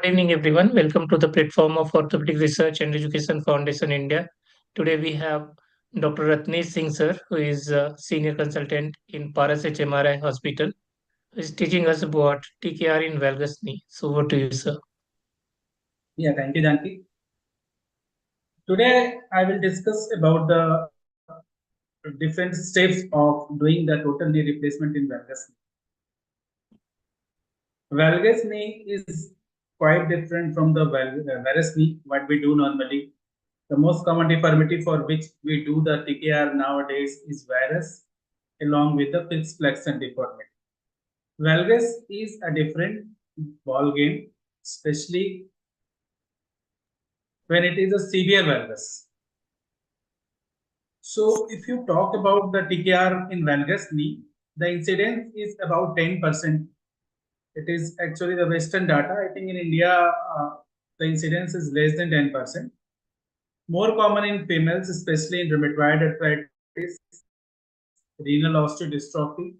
Good evening, everyone. Welcome to the platform of Orthopedic Research and Education Foundation India. Today we have Dr. Ratnesh Singh, sir, who is a senior consultant in Paras HMRI Hospital, who is teaching us about TKR in Valgus knee. So, over to you, sir. Yeah, thank you, Janki. Today, I will discuss about the different steps of doing the total knee replacement in valgus knee. Valgus knee is quite different from the varus knee, what we do normally. The most common deformity for which we do the TKR nowadays is varus, along with the fixed flexion deformity. Valgus is a different ball game, especially when it is a severe valgus. So if you talk about the TKR in valgus knee, the incidence is about 10%. It is actually the Western data. I think in India, the incidence is less than 10%. More common in females, especially in rheumatoid arthritis, renal osteodystrophy,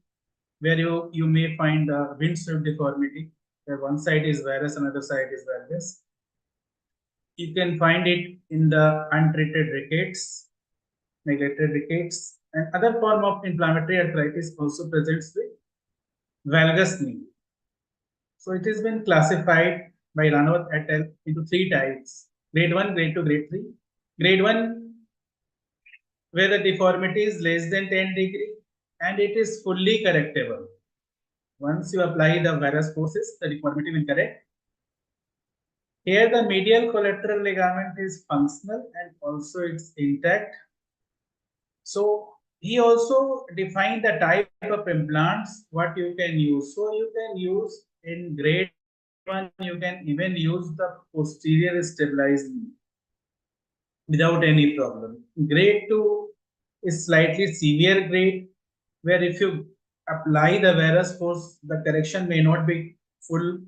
where you may find a windswept deformity, where one side is varus, another side is valgus. You can find it in the untreated rickets, neglected rickets, and other form of inflammatory arthritis also presents with valgus knee. So it has been classified by Ranawat et al. Into three types: grade 1, grade 2, grade 3. Grade 1, where the deformity is less than 10 degree and it is fully correctable. Once you apply the varus forces, the deformity will correct. Here the medial collateral ligament is functional and also it's intact. So he also defined the type of implants what you can use. So you can use in grade 1, you can even use the posterior stabilizing without any problem. Grade 2 is slightly severe grade, where if you apply the varus force, the correction may not be full.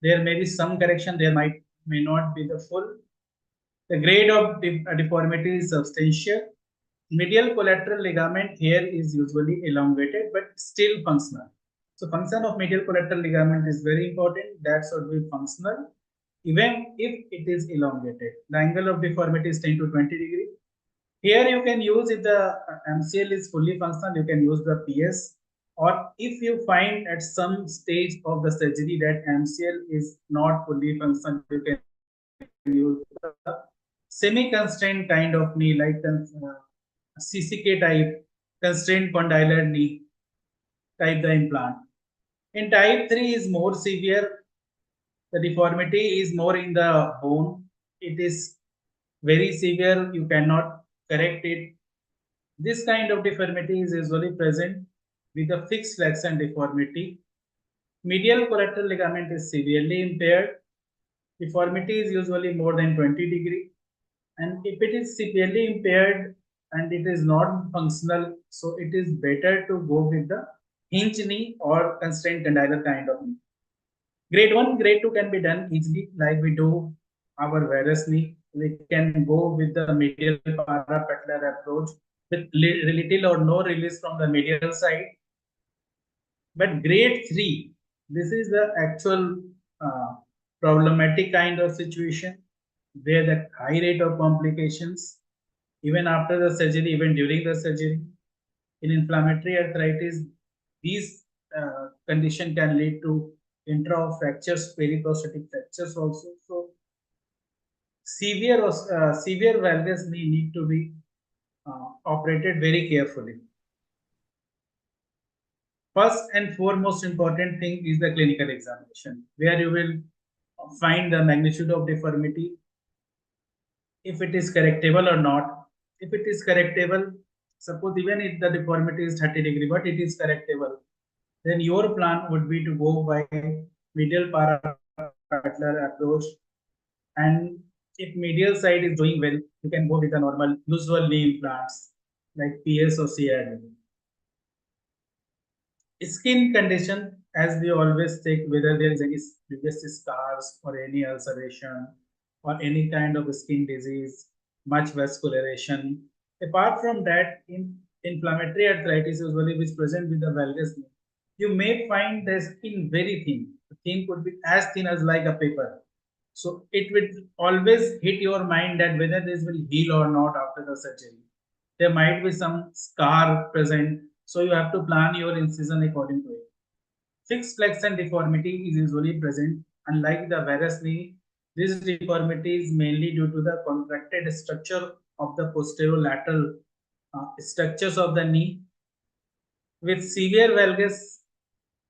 There may be some correction, may not be the full. The grade of deformity is substantial. Medial collateral ligament here is usually elongated but still functional. So function of medial collateral ligament is very important. That should be functional even if it is elongated. The angle of deformity is 10 to 20 degree. Here you can use, if the MCL is fully functional, you can use the PS, or if you find at some stage of the surgery that MCL is not fully functional, you can use the semi-constrained kind of knee, like the CCK type, constrained condylar knee type the implant. In type 3 is more severe. The deformity is more in the bone. It is very severe. You cannot correct it. This kind of deformity is usually present with a fixed flexion deformity. Medial collateral ligament is severely impaired. Deformity is usually more than 20 degree. And if it is severely impaired and it is not functional, so it is better to go with the hinge knee or constrained condylar kind of knee. Grade 1, grade 2 can be done easily, like we do our varus knee. We can go with the medial parapatellar approach with little or no release from the medial side. But grade 3, this is the actual problematic kind of situation where the high rate of complications, even after the surgery, even during the surgery. In inflammatory arthritis, these condition can lead to intra fractures, periprosthetic fractures also. So severe valgus knee need to be operated very carefully. First and foremost important thing is the clinical examination, where you will find the magnitude of deformity, if it is correctable or not. If it is correctable, suppose even if the deformity is 30 degree, but it is correctable, then your plan would be to go by medial parapatellar approach. And if medial side is doing well, you can go with the normal usual knee implants like PS or CRD. Skin condition, as we always check whether there is any previous scars or any ulceration or any kind of skin disease, much vascularization. Apart from that, in inflammatory arthritis usually which present with the valgus knee, you may find the skin very thin. The thin could be as thin as like a paper. So it will always hit your mind that whether this will heal or not after the surgery. There might be some scar present, so you have to plan your incision according to it. Fixed flexion deformity is usually present. Unlike the varus knee, this deformity is mainly due to the contracted structure of the posterolateral structures of the knee. With severe valgus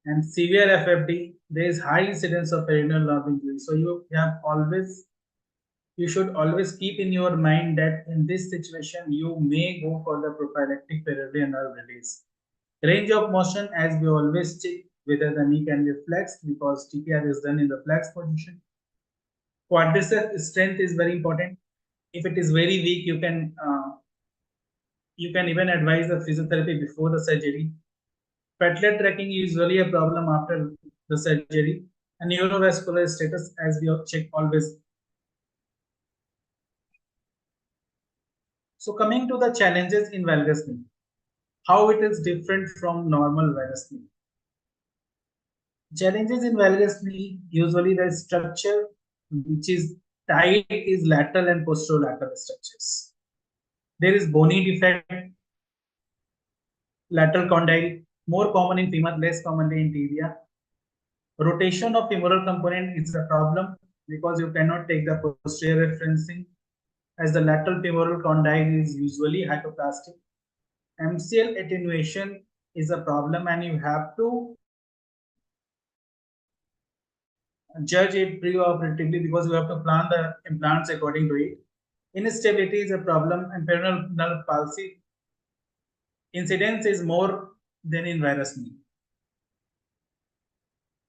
and severe FFD, there is high incidence of peroneal nerve injury. So you should always keep in your mind that in this situation you may go for the prophylactic peroneal nerve release. Range of motion, as we always check whether the knee can be flexed because TKR is done in the flex position. Quadricep strength is very important. If it is very weak, you can even advise the physiotherapy before the surgery. Platelet tracking is usually a problem after the surgery. And neurovascular status, as we check always. So coming to the challenges in valgus knee, how it is different from normal valgus knee. Challenges in valgus knee, usually the structure which is tight is lateral and posterolateral structures. There is bony defect, lateral condyle, more common in femur, less commonly in tibia. Rotation of femoral component is a problem because you cannot take the posterior referencing as the lateral femoral condyle is usually hypoplastic. MCL attenuation is a problem and you have to judge it preoperatively because you have to plan the implants according to it. Instability is a problem and peroneal nerve palsy incidence is more than in varus knee.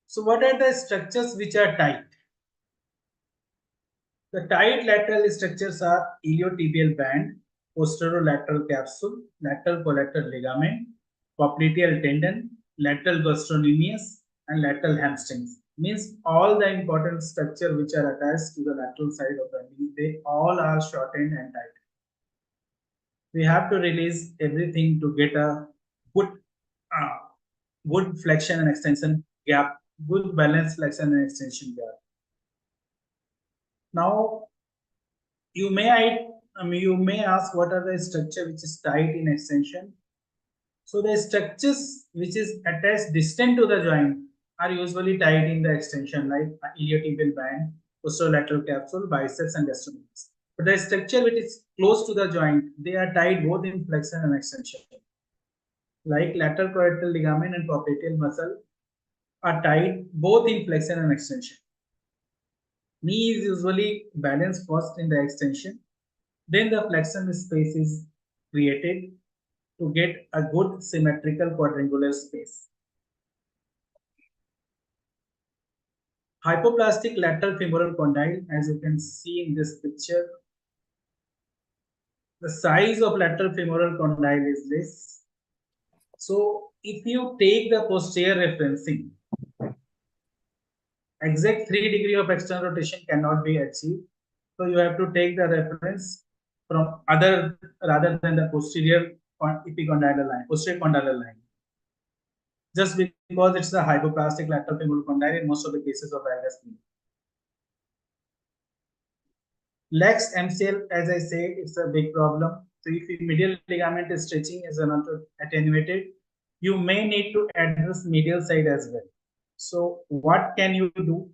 So what are the structures which are tight? The tight lateral structures are iliotibial band, posterolateral capsule, lateral collateral ligament, popliteal tendon, lateral gastrocnemius, and lateral hamstrings. Means all the important structure which are attached to the lateral side of the knee, they all are shortened and tight. We have to release everything to get a good, uh, good flexion and extension gap, good balance flexion and extension gap. Now, you may ask what are the structure which is tight in extension. So the structures which is attached distant to the joint are usually tight in the extension, like iliotibial band, posterolateral capsule, biceps, and gastrocnemius. But the structure which is close to the joint, they are tight both in flexion and extension. Like lateral collateral ligament and popliteal muscle are tight both in flexion and extension. Knee is usually balanced first in the extension, then the flexion space is created to get a good symmetrical quadrangular space. Hypoplastic lateral femoral condyle, as you can see in this picture, the size of lateral femoral condyle is less. So if you take the posterior referencing, exact 3 degree of external rotation cannot be achieved. So you have to take the reference from other rather than the posterior epicondylar line, posterior condylar line. Just because it's a hypoplastic lateral femoral condyle in most of the cases of valgus knee. Lax MCL, as I say, it's a big problem. So if your medial ligament is stretching is not attenuated, you may need to address medial side as well. So what can you do?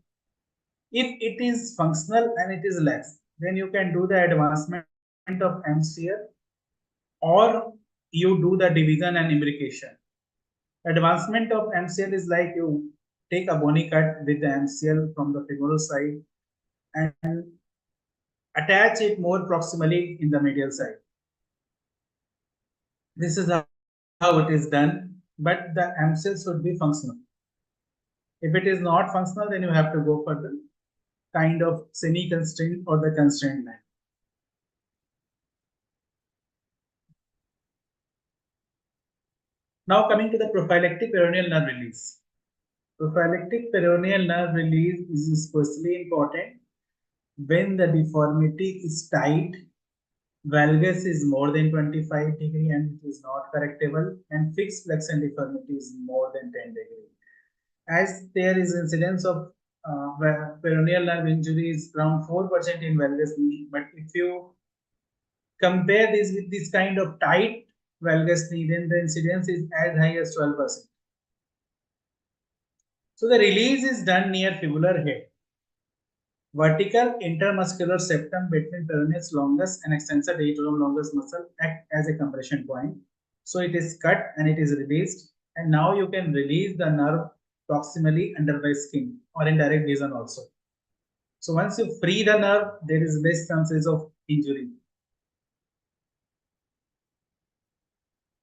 If it is functional and it is lax, then you can do the advancement of MCL or you do the division and imbrication. Advancement of MCL is like you take a bony cut with the MCL from the femoral side and attach it more proximally in the medial side. This is how it is done, but the MCL should be functional. If it is not functional, then you have to go for the kind of semi-constrained or the constrained line. Now coming to the prophylactic peroneal nerve release. Prophylactic peroneal nerve release is especially important when the deformity is tight, valgus is more than 25 degree and it is not correctable, and fixed flexion deformity is more than 10 degree. As there is incidence of peroneal nerve injury is around 4% in valgus knee. But if you compare this with this kind of tight valgus knee, then the incidence is as high as 12%. So the release is done near fibular head. Vertical intermuscular septum between peroneus longus and extensor digitalum longus muscle act as a compression point. So it is cut and it is released. And now you can release the nerve proximally under the skin or in direct vision also. So once you free the nerve, there is less chances of injury.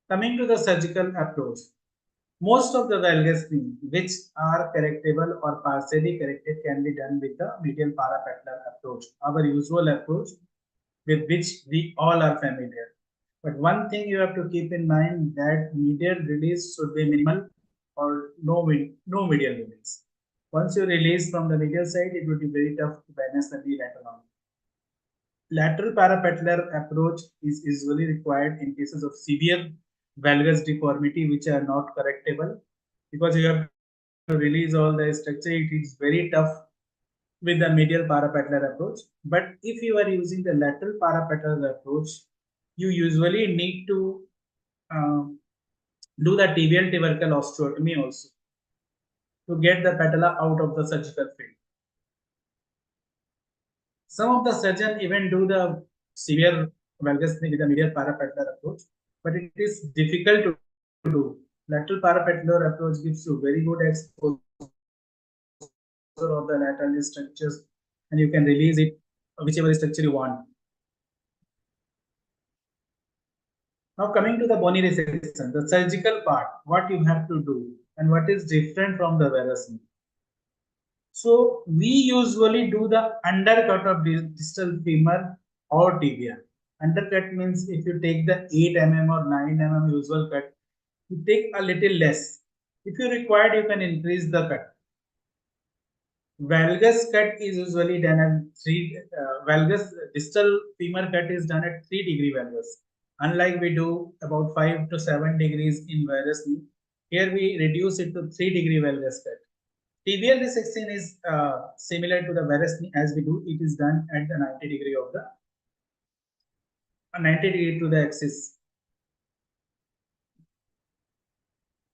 Coming to the surgical approach, most of the valgus knee which are correctable or partially corrected can be done with the medial parapatellar approach, our usual approach with which we all are familiar. But one thing you have to keep in mind that medial release should be minimal or no medial release. Once you release from the medial side, it would be very tough to balance the knee lateral. Lateral parapatellar approach is usually required in cases of severe valgus deformity which are not correctable, because you have to release all the structure. It is very tough with the medial parapatellar approach. But if you are using the lateral parapatellar approach, you usually need to do the tibial tubercle osteotomy also to get the patella out of the surgical field. Some of the surgeons even do the severe valgus knee with the medial parapatellar approach, but it is difficult to do. Lateral parapatellar approach gives you very good exposure of the lateral structures, and you can release it whichever structure you want. Now coming to the bony resection, the surgical part, what you have to do and what is different from the varus knee. So we usually do the undercut of distal femur or tibia. Undercut means if you take the 8 mm or 9 mm usual cut, you take a little less. If you require, you can increase the cut. Valgus cut is usually done at valgus distal femur cut is done at 3-degree valgus. Unlike we do about 5 to 7 degrees in varus knee, here we reduce it to 3-degree valgus cut. Tibial resection is similar to the varus knee as we do. It is done at the 90 degree of the 90 degree to the axis.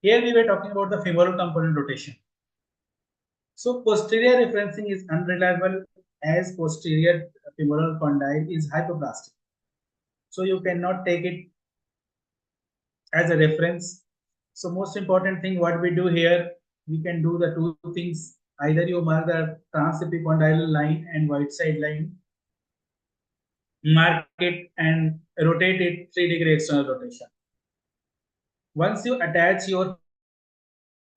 Here we were talking about the femoral component rotation. So posterior referencing is unreliable as posterior femoral condyle is hypoplastic. So you cannot take it as a reference. So most important thing what we do here, we can do the two things. Either you mark the transepicondylar line and white side line, mark it and rotate it 3-degree external rotation. Once you attach your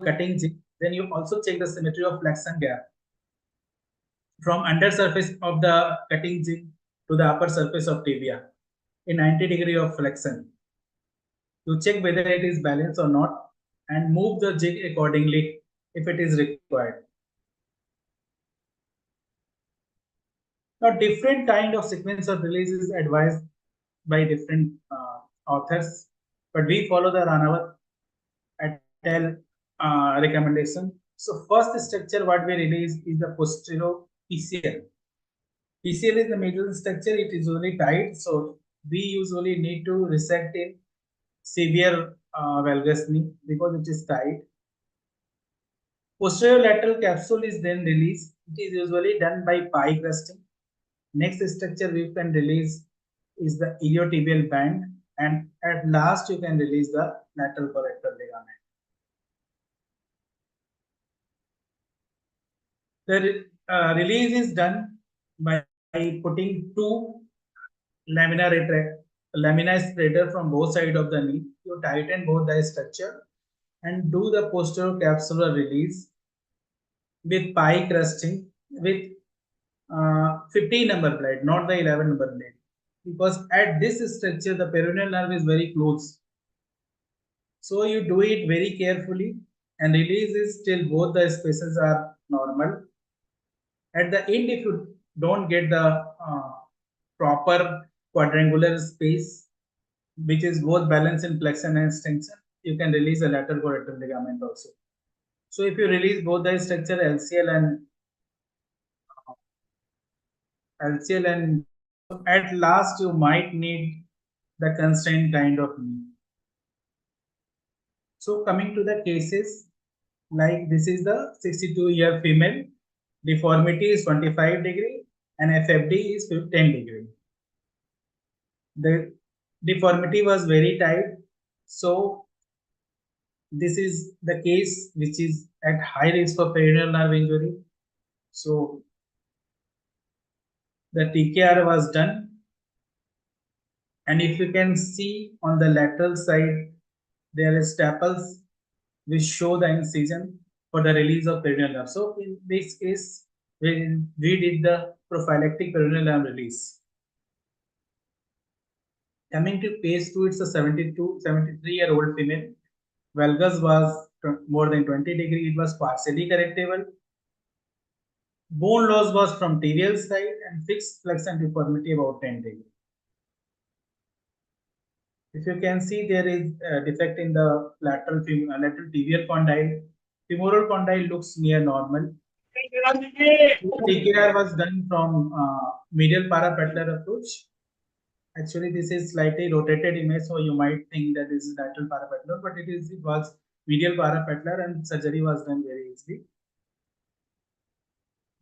cutting jig, then you also check the symmetry of flexion gap from under surface of the cutting jig to the upper surface of tibia in 90 degree of flexion. To check whether it is balanced or not and move the jig accordingly if it is required. Now, different kind of sequence of release is advised by different authors, but we follow the Ranawat et al. Recommendation. So, first structure what we release is the posterior PCL. PCL is the middle structure. It is usually tight, so we usually need to resect in severe valgus knee because it is tight. Posterior lateral capsule is then released. It is usually done by pie crusting. Next structure we can release is the iliotibial band, and at last you can release the lateral corrector ligament. The release is done by putting two lamina separator from both sides of the knee. You tighten both the structure and do the posterior capsular release with pie crusting with 15 number blade, not the 11 number blade, because at this structure the peroneal nerve is very close. So you do it very carefully and release it till both the spaces are normal. At the end, if you don't get the proper quadrangular space, which is both balance in flexion and extension, you can release a lateral corrector ligament also. So if you release both the structure LCL and LCL and at last you might need the constrained kind of knee. So coming to the cases, like this is the 62-year female, deformity is 25 degree and FFD is 10 degree. The deformity was very tight, so this is the case which is at high risk for peroneal nerve injury. So the TKR was done, and if you can see on the lateral side, there is staples which show the incision for the release of peroneal nerve. So in this case, we did the prophylactic peroneal nerve release. Coming to phase 2, it's a 73-year-old female. Valgus was more than 20 degree. It was partially correctable. Bone loss was from tibial side and fixed flexion deformity about 10 degree. If you can see, there is a defect in the lateral tibial condyle. Femoral condyle looks near normal. TKR was done from medial parapatellar approach. Actually, this is slightly rotated image, so you might think that this is lateral parapatellar, but it was medial parapatellar, and surgery was done very easily.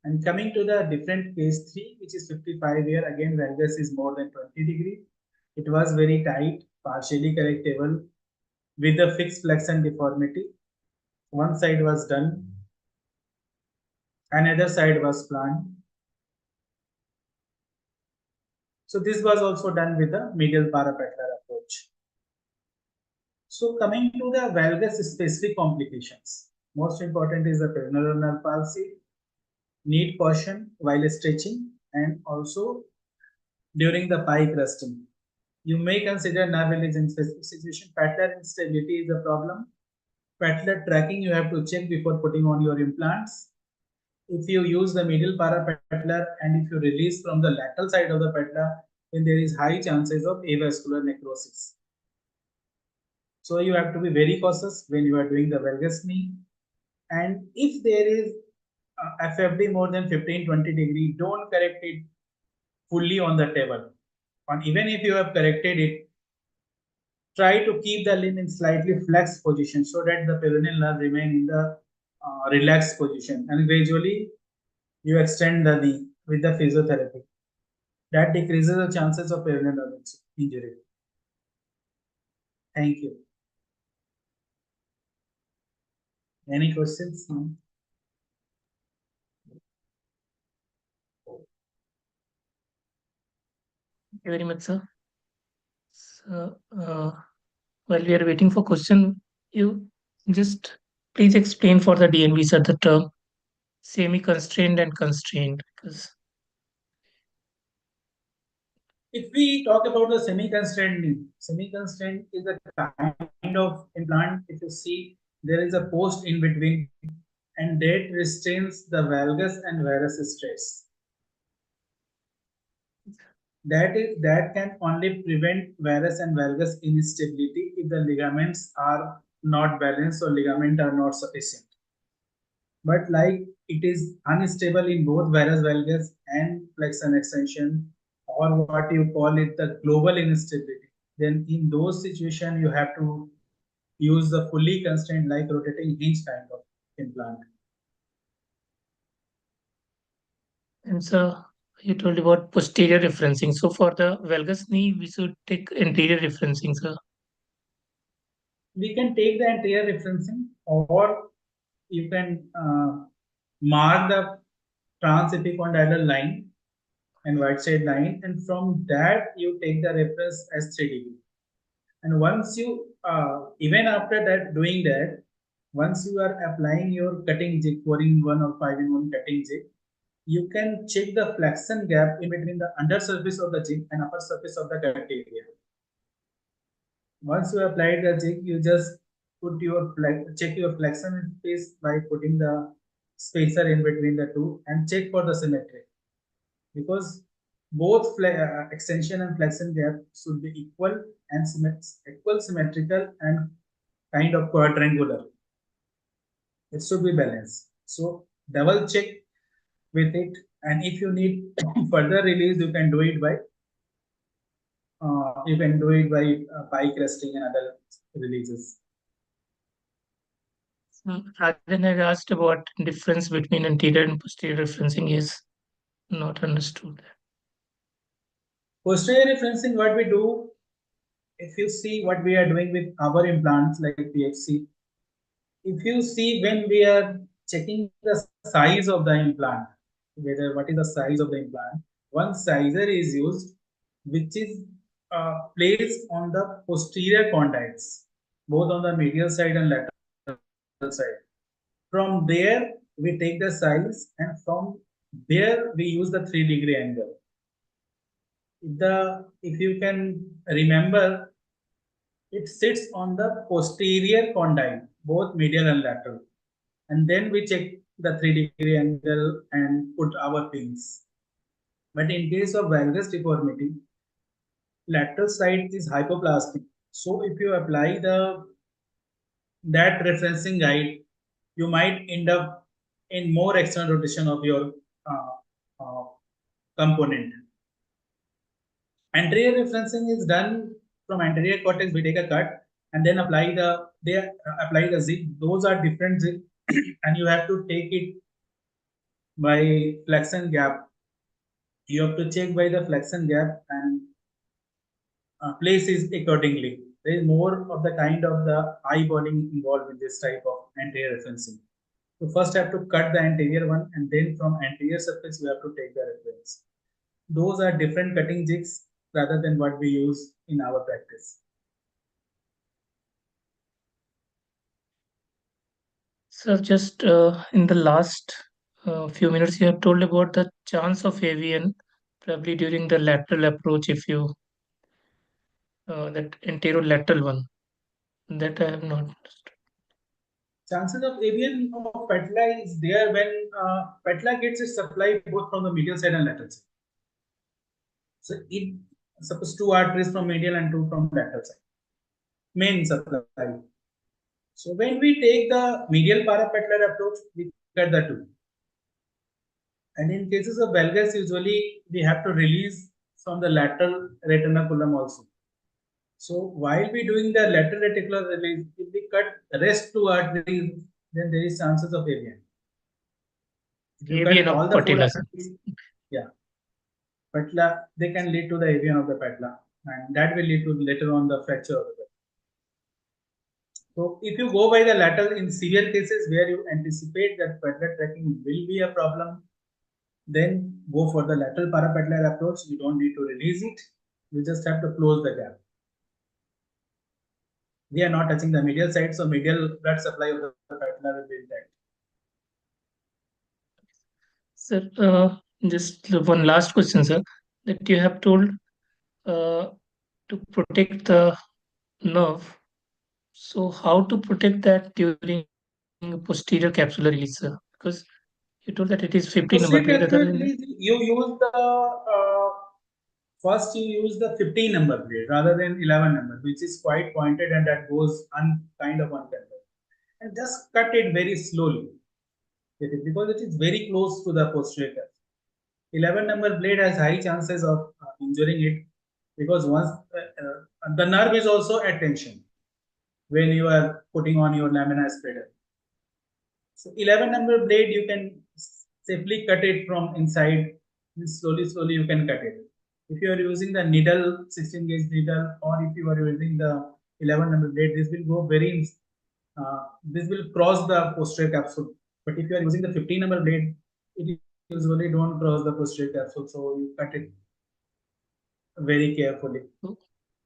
And coming to the different case 3, which is 55-year, again valgus is more than 20 degree. It was very tight, partially correctable, with a fixed flexion deformity. One side was done, another side was planned. So this was also done with the medial parapatellar approach. So coming to the valgus specific complications, most important is the peroneal nerve palsy, need caution while stretching and also during the pike resting. You may consider nerve release in specific situation. Patellar instability is a problem. Patellar tracking you have to check before putting on your implants. If you use the medial parapatellar and if you release from the lateral side of the patellar, then there is high chances of avascular necrosis. So you have to be very cautious when you are doing the valgus knee. And if there is FFD more than 15-20 degree, don't correct it fully on the table. And even if you have corrected it, try to keep the limb in slightly flexed position so that the peroneal nerve remain in the relaxed position, and gradually you extend the knee with the physiotherapy. That decreases the chances of peroneal nerve injury. Thank you. Any questions? No? Thank you very much, sir. So, while we are waiting for question, you just please explain for the DNB, sir, the term semi-constrained and constrained, because If we talk about the semi-constrained knee, semi-constrained is a kind of implant. If you see, there is a post in between, and that restrains the valgus and varus stress. That can only prevent varus and valgus instability if the ligaments are not balanced or ligaments are not sufficient. But like it is unstable in both varus valgus and flexion extension, or what you call it the global instability, then in those situations you have to use the fully constrained like rotating hinge kind of implant. and so you told about posterior referencing. So for the valgus knee, we should take anterior referencing, sir. We can take the anterior referencing, or you can mark the transepicondylar line and right side line, and from that you take the reference as 3 degree. And once you, even after that, doing that, once you are applying your cutting jig, 4-in-1 or 5-in-1 cutting jig, you can check the flexion gap in between the under surface of the jig and upper surface of the cut area. Once you apply the jig, you just put your check your flexion space by putting the spacer in between the two and check for the symmetry, because both extension and flexion gap should be equal and symmetrical and kind of quadrangular. It should be balanced. So double check with it And if you need further release, you can do it by pike resting and other releases. Rajan had asked about difference between anterior and posterior referencing is not understood. Posterior referencing, what we do, if you see what we are doing with our implants like PFC, if you see when we are checking the size of the implant, whether what is the size of the implant, one sizer is used, which is placed on the posterior condyles, both on the medial side and lateral side. From there, we take the size, and from there we use the 3-degree angle. If you can remember, it sits on the posterior condyle, both medial and lateral. And then we check the 3-degree angle and put our pins. But in case of valgus deformity, lateral side is hypoplastic. So if you apply that referencing guide, you might end up in more external rotation of your uh, uh, component. Anterior referencing is done from anterior cortex. We take a cut and then apply the zig. Those are different zig, and you have to take it by flexion gap. You have to check by the flexion gap and place is accordingly. There is more of the kind of the eyeballing involved in this type of anterior referencing. So first have to cut the anterior one, and then from anterior surface you have to take the reference. Those are different cutting jigs rather than what we use in our practice. Sir, just in the last few minutes, you have told about the chance of AVN, probably during the lateral approach, if you that anterolateral one. That I have not understood. Chances of avian of Patla is there when Patla gets its supply both from the medial side and lateral side. So it suppose 2 arteries from medial and 2 from lateral side. Main supply. So when we take the medial parapatellar approach, we cut the 2. And in cases of valgus, usually we have to release from the lateral retinaculum also. So while we doing the lateral reticular release, if we cut rest 2 arteries, then there is chances of avian. If you cut AVN all of the 4 patella. arteries, yeah, patella, they can lead to the avian of the patella, and that will lead to later on the fracture of the patella. So if you go by the lateral in severe cases where you anticipate that patellar tracking will be a problem, then go for the lateral parapatellar approach. You don't need to release it. You just have to close the gap. We are not touching the medial side, so medial blood supply of the patella will be intact. Sir, just one last question, sir. That you have told uh, to protect the nerve. So how to protect that during posterior capsular release, sir? Because you told that it is 50 number Posterior plate other capsular than that. release, you use the first you use the 15 number blade rather than 11 number, which is quite pointed and that goes kind of uncontrolled. And just cut it very slowly. Because it is very close to the posterior capsule. 11 number blade has high chances of injuring it because once the nerve is also at tension when you are putting on your lamina spreader. So 11 number blade you can safely cut it from inside. Slowly you can cut it. If you are using the needle, 16 gauge needle, or if you are using the 11 number blade, this will go this will cross the posterior capsule. But if you are using the 15 number blade, it usually don't cross the posterior capsule, so you cut it very carefully.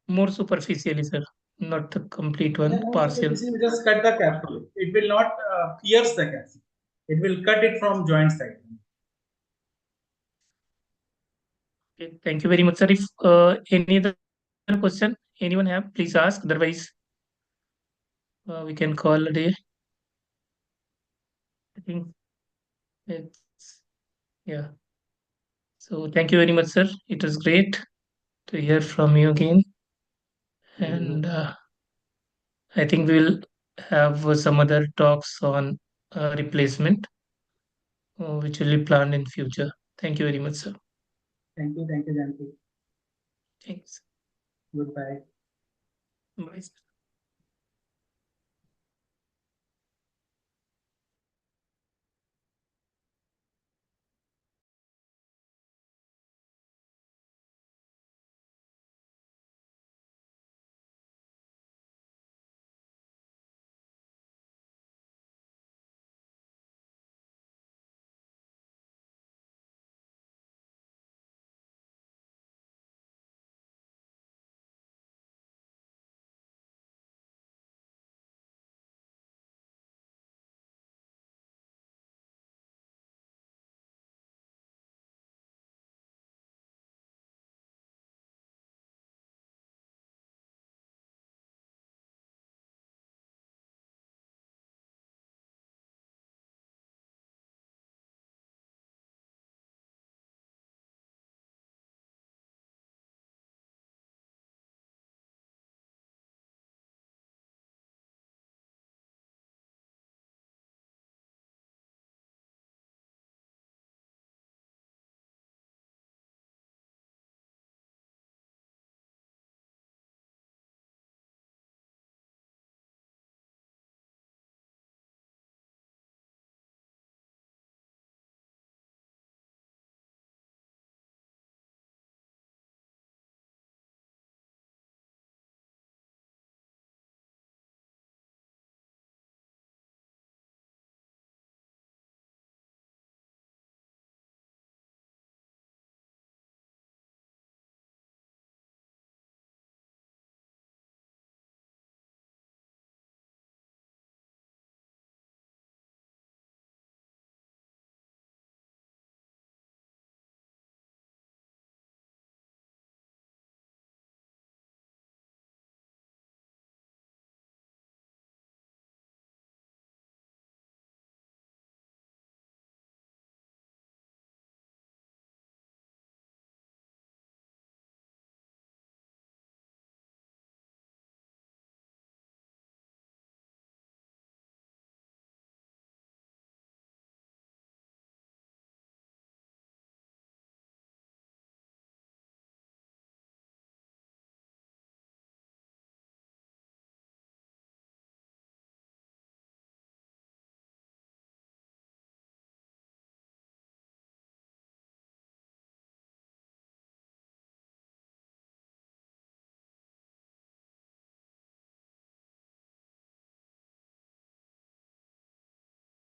More superficially, sir, not the complete Yeah, one, most of partial. it you just cut the capsule. It will not pierce the capsule. It will cut it from joint side. Okay, thank you very much, sir. If any other question anyone have, please ask. Otherwise, we can call a day. I think it's yeah. So thank you very much, sir. It was great to hear from you again, and I think we'll have some other talks on replacement, which will be planned in future. Thank you very much, sir. Thank you, Janki. Thanks. Goodbye. Bye, sir.